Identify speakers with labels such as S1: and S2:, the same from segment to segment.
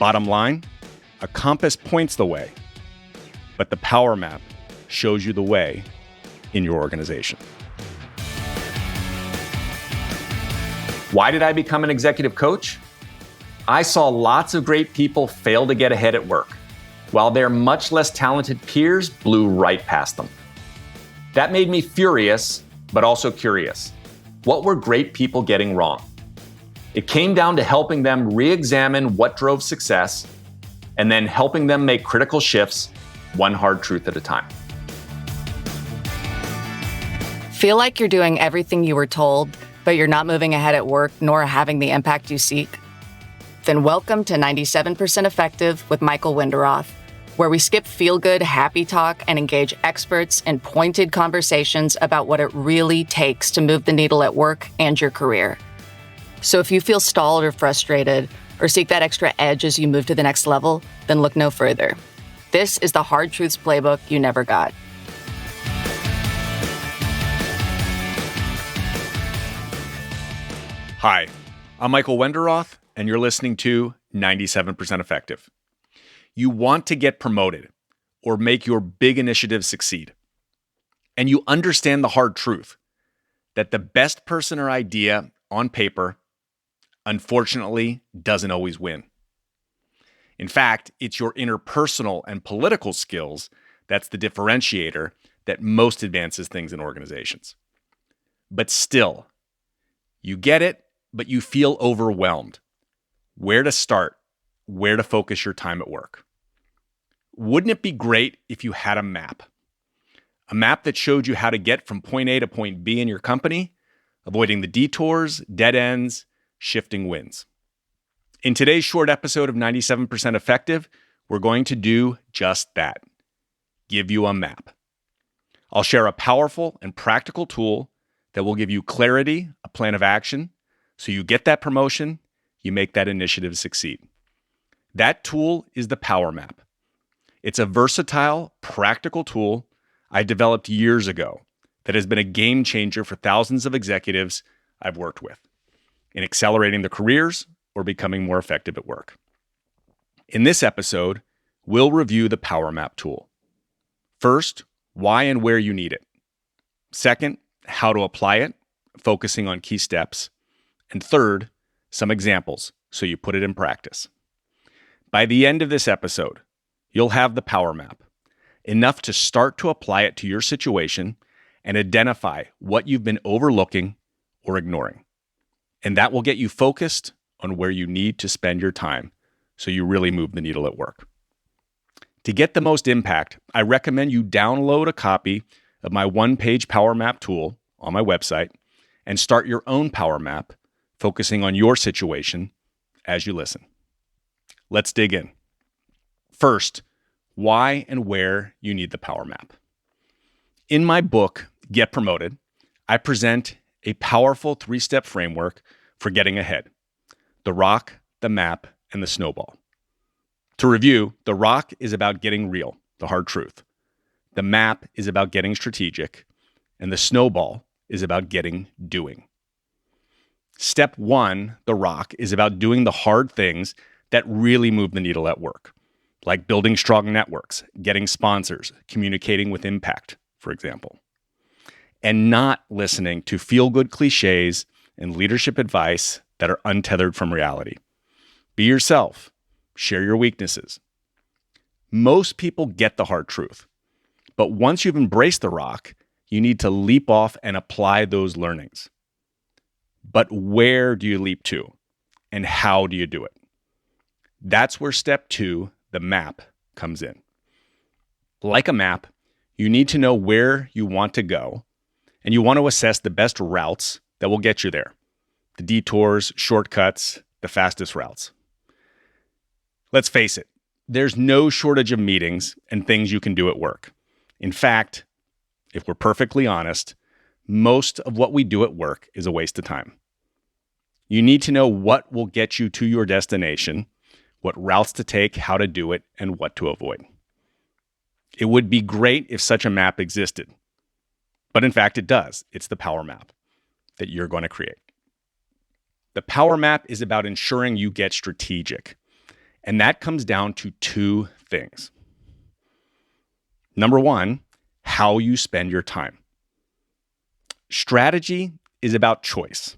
S1: Bottom line, a compass points the way, but the power map shows you the way in your organization. Why did I become an executive coach? I saw lots of great people fail to get ahead at work, while their much less talented peers blew right past them. That made me furious, but also curious. What were great people getting wrong? It came down to helping them re-examine what drove success, and then helping them make critical shifts, one hard truth at a time.
S2: Feel like you're doing everything you were told, but you're not moving ahead at work nor having the impact you seek? Then welcome to 97% Effective with Michael Wenderoth, where we skip feel-good, happy talk and engage experts in pointed conversations about what it really takes to move the needle at work and your career. So if you feel stalled or frustrated, or seek that extra edge as you move to the next level, then look no further. This is the Hard Truths Playbook you never got.
S1: Hi, I'm Michael Wenderoth, and you're listening to 97% Effective. You want to get promoted or make your big initiative succeed. And you understand the hard truth that the best person or idea on paper, unfortunately, doesn't always win. In fact, it's your interpersonal and political skills that's the differentiator that most advances things in organizations. But still, you get it, but you feel overwhelmed. Where to start? Where to focus your time at work? Wouldn't it be great if you had a map? A map that showed you how to get from point A to point B in your company, avoiding the detours, dead ends, shifting winds. In today's short episode of 97% Effective, we're going to do just that. Give you a map. I'll share a powerful and practical tool that will give you clarity, a plan of action, so you get that promotion, you make that initiative succeed. That tool is the Power Map. It's a versatile, practical tool I developed years ago that has been a game changer for thousands of executives I've worked with in accelerating their careers or becoming more effective at work. In this episode, we'll review the Power Map tool. First, why and where you need it. Second, how to apply it, focusing on key steps. And third, some examples so you put it in practice. By the end of this episode, you'll have the Power Map, enough to start to apply it to your situation and identify what you've been overlooking or ignoring. And that will get you focused on where you need to spend your time so you really move the needle at work. To get the most impact, I recommend you download a copy of my one-page Power Map tool on my website and start your own Power Map, focusing on your situation as you listen. Let's dig in. First, why and where you need the Power Map. In my book, Get Promoted, I present a powerful 3-step framework for getting ahead: the rock, the map, and the snowball. To review, the rock is about getting real, the hard truth. The map is about getting strategic, and the snowball is about getting doing. Step 1, the rock, is about doing the hard things that really move the needle at work, like building strong networks, getting sponsors, communicating with impact, for example, and not listening to feel-good cliches and leadership advice that are untethered from reality. Be yourself. Share your weaknesses. Most people get the hard truth, but once you've embraced the rock, you need to leap off and apply those learnings. But where do you leap to, and how do you do it? That's where step 2, the map, comes in. Like a map, you need to know where you want to go, and you want to assess the best routes that will get you there. The detours, shortcuts, the fastest routes. Let's face it, there's no shortage of meetings and things you can do at work. In fact, if we're perfectly honest, most of what we do at work is a waste of time. You need to know what will get you to your destination, what routes to take, how to do it, and what to avoid. It would be great if such a map existed. But in fact, it does. It's the Power Map that you're going to create. The Power Map is about ensuring you get strategic. And that comes down to two things. Number one, how you spend your time. Strategy is about choice.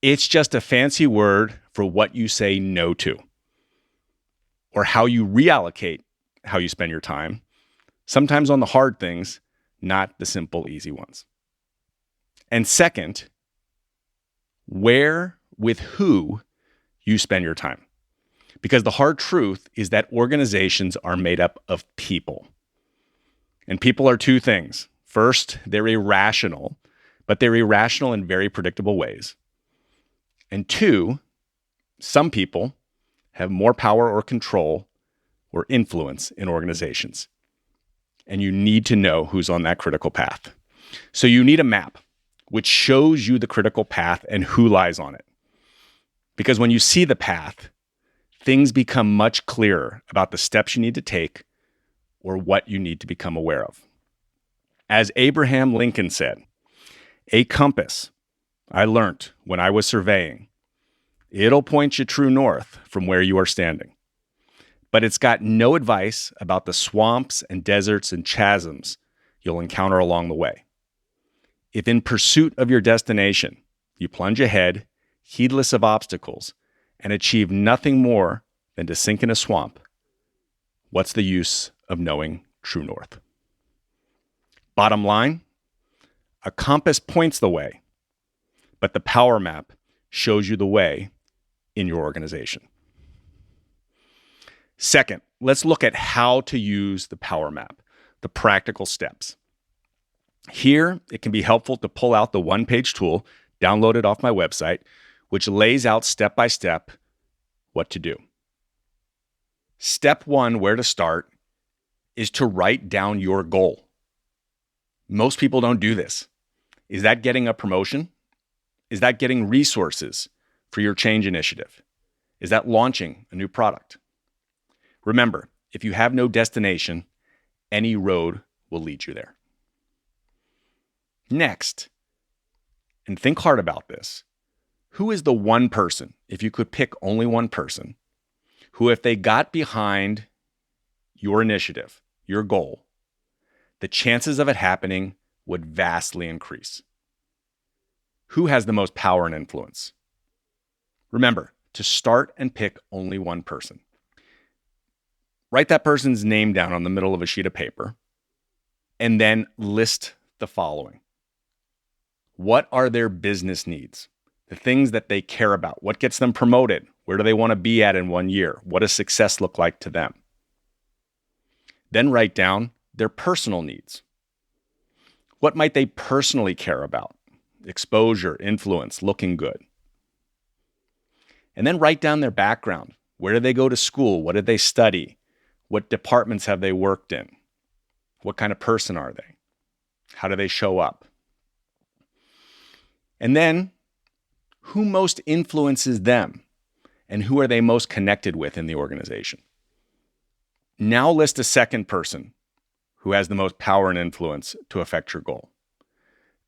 S1: It's just a fancy word for what you say no to, or how you reallocate how you spend your time, sometimes on the hard things, not the simple, easy ones. And second, where, with who you spend your time. Because the hard truth is that organizations are made up of people. And people are two things. First, they're irrational, but they're irrational in very predictable ways. And two, some people have more power or control or influence in organizations. And you need to know who's on that critical path. So you need a map which shows you the critical path and who lies on it. Because when you see the path, things become much clearer about the steps you need to take or what you need to become aware of. As Abraham Lincoln said, a compass, I learnt when I was surveying, it'll point you true north from where you are standing. But it's got no advice about the swamps and deserts and chasms you'll encounter along the way. If in pursuit of your destination, you plunge ahead, heedless of obstacles, and achieve nothing more than to sink in a swamp, what's the use of knowing true north? Bottom line, a compass points the way, but the power map shows you the way in your organization. Second, let's look at how to use the power map, the practical steps. Here, it can be helpful to pull out the one-page tool, download it off my website, which lays out step-by-step what to do. Step one, where to start, is to write down your goal. Most people don't do this. Is that getting a promotion? Is that getting resources for your change initiative? Is that launching a new product? Remember, if you have no destination, any road will lead you there. Next, and think hard about this, who is the one person, if you could pick only one person, who if they got behind your initiative, your goal, the chances of it happening would vastly increase? Who has the most power and influence? Remember, to start and pick only one person. Write that person's name down on the middle of a sheet of paper, and then list the following. What are their business needs? The things that they care about. What gets them promoted? Where do they want to be at in 1 year? What does success look like to them? Then write down their personal needs. What might they personally care about? Exposure, influence, looking good. And then write down their background. Where did they go to school? What did they study? What departments have they worked in? What kind of person are they? How do they show up? And then, who most influences them? And who are they most connected with in the organization? Now list a second person who has the most power and influence to affect your goal.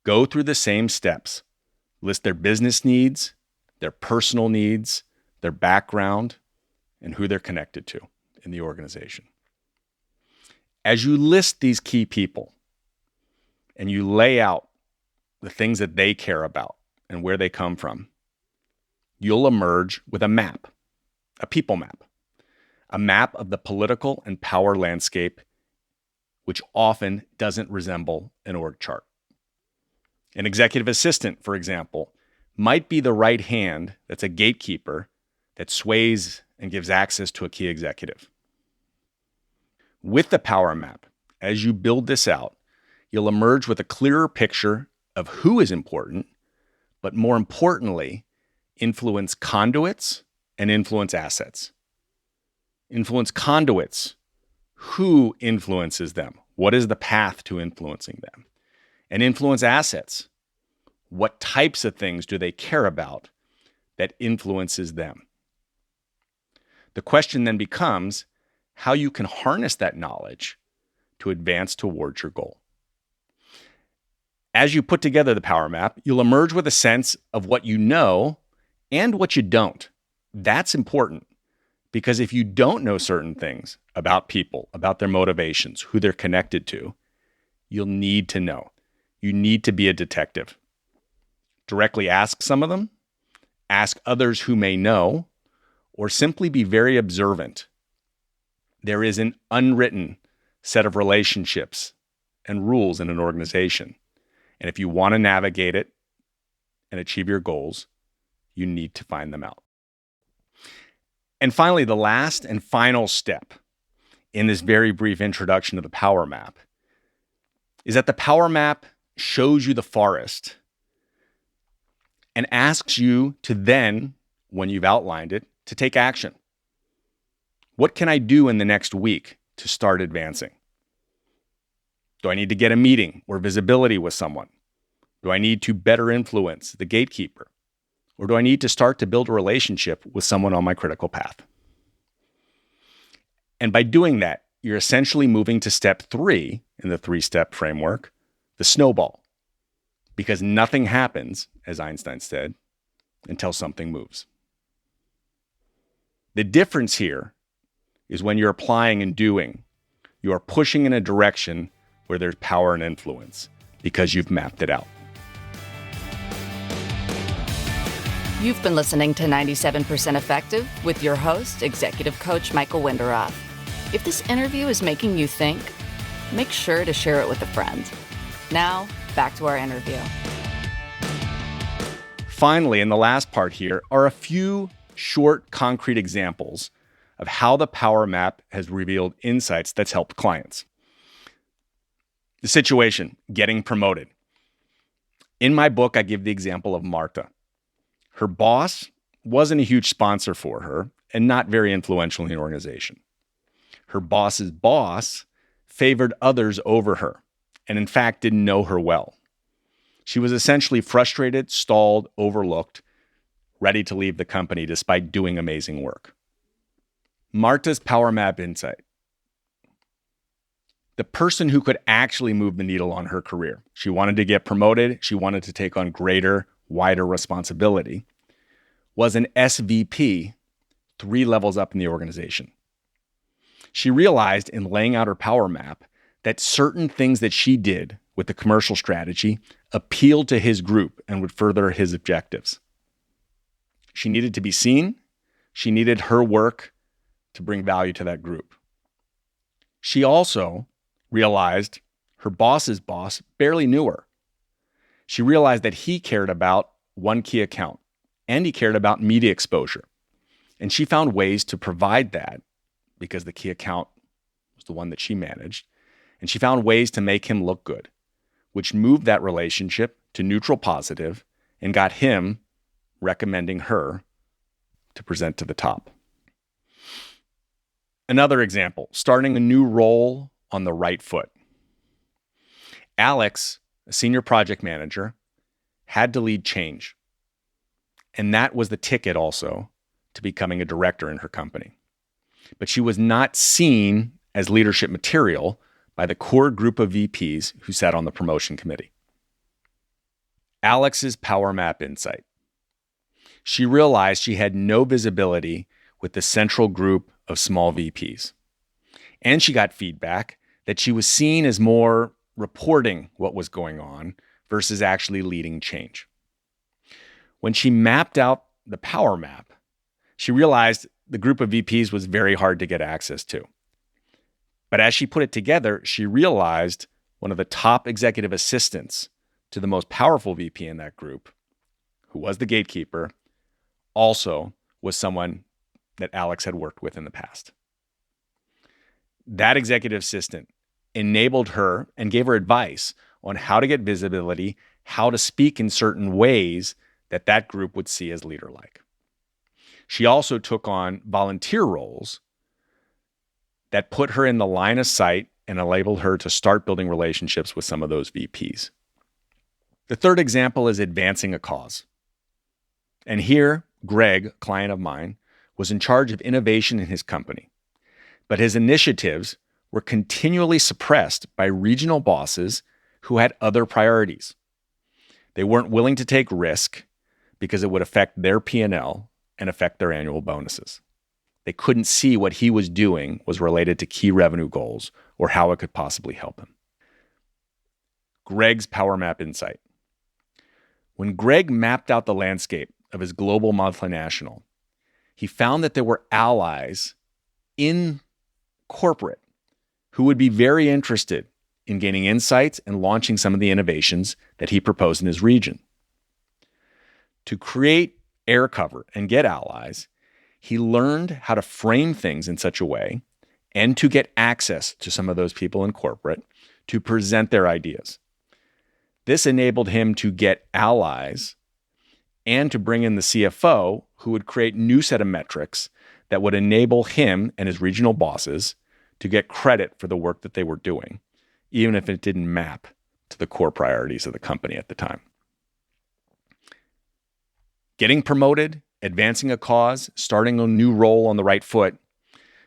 S1: Go through the same steps. List their business needs, their personal needs, their background, and who they're connected to in the organization. As you list these key people and you lay out the things that they care about and where they come from, you'll emerge with a map, a people map, a map of the political and power landscape, which often doesn't resemble an org chart. An executive assistant, for example, might be the right hand that's a gatekeeper that sways and gives access to a key executive. With the power map, as you build this out, you'll emerge with a clearer picture of who is important, but more importantly, influence conduits and influence assets. Influence conduits. Who influences them? What is the path to influencing them? And influence assets. What types of things do they care about that influences them? The question then becomes how you can harness that knowledge to advance towards your goal. As you put together the power map, you'll emerge with a sense of what you know and what you don't. That's important Because if you don't know certain things about people, about their motivations, who they're connected to, you'll need to know. You need to be a detective. Directly ask some of them, ask others who may know, or simply be very observant. There is an unwritten set of relationships and rules in an organization. And if you want to navigate it and achieve your goals, you need to find them out. And finally, the last and final step in this very brief introduction to the power map is that the power map shows you the forest and asks you to then, when you've outlined it, to take action. What can I do in the next week to start advancing? Do I need to get a meeting or visibility with someone? Do I need to better influence the gatekeeper? Or do I need to start to build a relationship with someone on my critical path? And by doing that, you're essentially moving to step 3 in the 3-step framework, the snowball. Because nothing happens, as Einstein said, until something moves. The difference here is when you're applying and doing, you are pushing in a direction where there's power and influence because you've mapped it out.
S2: You've been listening to 97% Effective with your host, Executive Coach Michael Wenderoth. If this interview is making you think, make sure to share it with a friend. Now, back to our interview.
S1: Finally, in the last part here, are a few short, concrete examples of how the Power Map has revealed insights that's helped clients. The situation, getting promoted. In my book, I give the example of Marta. Her boss wasn't a huge sponsor for her and not very influential in the organization. Her boss's boss favored others over her and in fact didn't know her well. She was essentially frustrated, stalled, overlooked, ready to leave the company despite doing amazing work. Marta's Power Map insight. The person who could actually move the needle on her career. She wanted to get promoted. She wanted to take on greater, wider responsibility, was an SVP 3 levels up in the organization. She realized in laying out her power map that certain things that she did with the commercial strategy appealed to his group and would further his objectives. She needed to be seen. She needed her work to bring value to that group. She also realized her boss's boss barely knew her. She realized that he cared about one key account and he cared about media exposure. And she found ways to provide that because the key account was the one that she managed. And she found ways to make him look good, which moved that relationship to neutral positive and got him recommending her to present to the top. Another example, starting a new role on the right foot. Alex, a senior project manager, had to lead change. And that was the ticket also to becoming a director in her company. But she was not seen as leadership material by the core group of VPs who sat on the promotion committee. Alex's Power Map insight. She realized she had no visibility with the central group of small VPs. And she got feedback that she was seen as more reporting what was going on versus actually leading change. When she mapped out the Power Map, she realized the group of VPs was very hard to get access to. But as she put it together, she realized one of the top executive assistants to the most powerful VP in that group, who was the gatekeeper, also was someone that Alex had worked with in the past. That executive assistant enabled her and gave her advice on how to get visibility, how to speak in certain ways that that group would see as leader-like. She also took on volunteer roles that put her in the line of sight and enabled her to start building relationships with some of those VPs. The third example is advancing a cause. And here, Greg, a client of mine, was in charge of innovation in his company. But his initiatives were continually suppressed by regional bosses who had other priorities. They weren't willing to take risk because it would affect their P&L and affect their annual bonuses. they couldn't see what he was doing was related to key revenue goals or how it could possibly help him. Greg's Power Map insight. When Greg mapped out the landscape of his global multinational, he found that there were allies in corporate who would be very interested in gaining insights and launching some of the innovations that he proposed in his region. To create air cover and get allies, he learned how to frame things in such a way and to get access to some of those people in corporate to present their ideas. This enabled him to get allies and to bring in the CFO who would create new set of metrics that would enable him and his regional bosses to get credit for the work that they were doing, even if it didn't map to the core priorities of the company at the time. Getting promoted, advancing a cause, starting a new role on the right foot,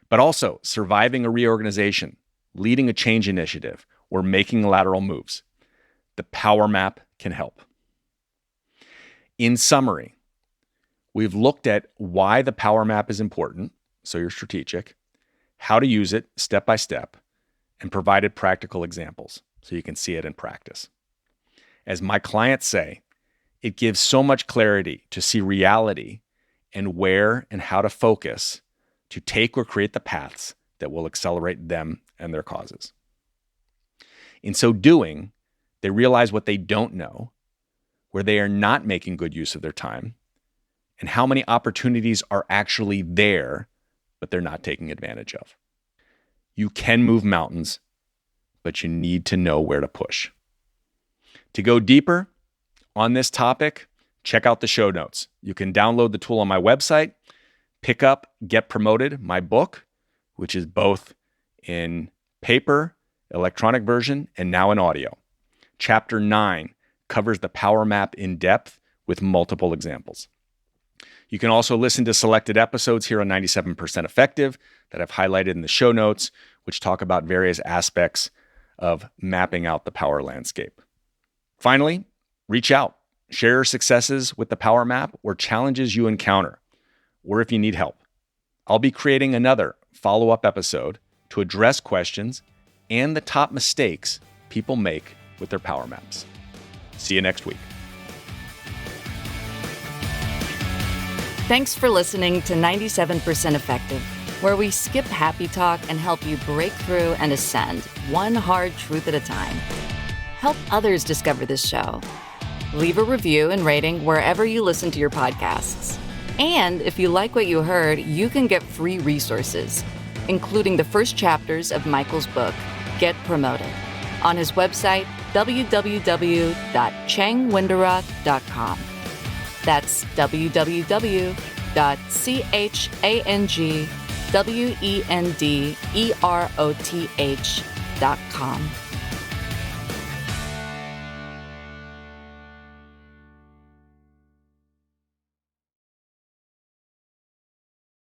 S1: but also surviving a reorganization, leading a change initiative, or making lateral moves. The Power Map can help. In summary, we've looked at why the Power Map is important, so you're strategic, how to use it step by step, and provided practical examples so you can see it in practice. As my clients say, it gives so much clarity to see reality and where and how to focus to take or create the paths that will accelerate them and their causes. In so doing, they realize what they don't know, where they are not making good use of their time, and how many opportunities are actually there, but they're not taking advantage of. You can move mountains, but you need to know where to push. To go deeper on this topic, check out the show notes. You can download the tool on my website, pick up Get Promoted, my book, which is both in paper, electronic version, and now in audio. Chapter 9 covers the Power Map in depth with multiple examples. You can also listen to selected episodes here on 97% Effective that I've highlighted in the show notes, which talk about various aspects of mapping out the power landscape. Finally, reach out. Share your successes with the Power Map or challenges you encounter, or if you need help. I'll be creating another follow-up episode to address questions and the top mistakes people make with their Power Maps. See you next week.
S2: Thanks for listening to 97% Effective, where we skip happy talk and help you break through and ascend one hard truth at a time. Help others discover this show. Leave a review and rating wherever you listen to your podcasts. And if you like what you heard, you can get free resources, including the first chapters of Michael's book, Get Promoted, on his website, www.changwenderoth.com. That's www.changwenderoth.com.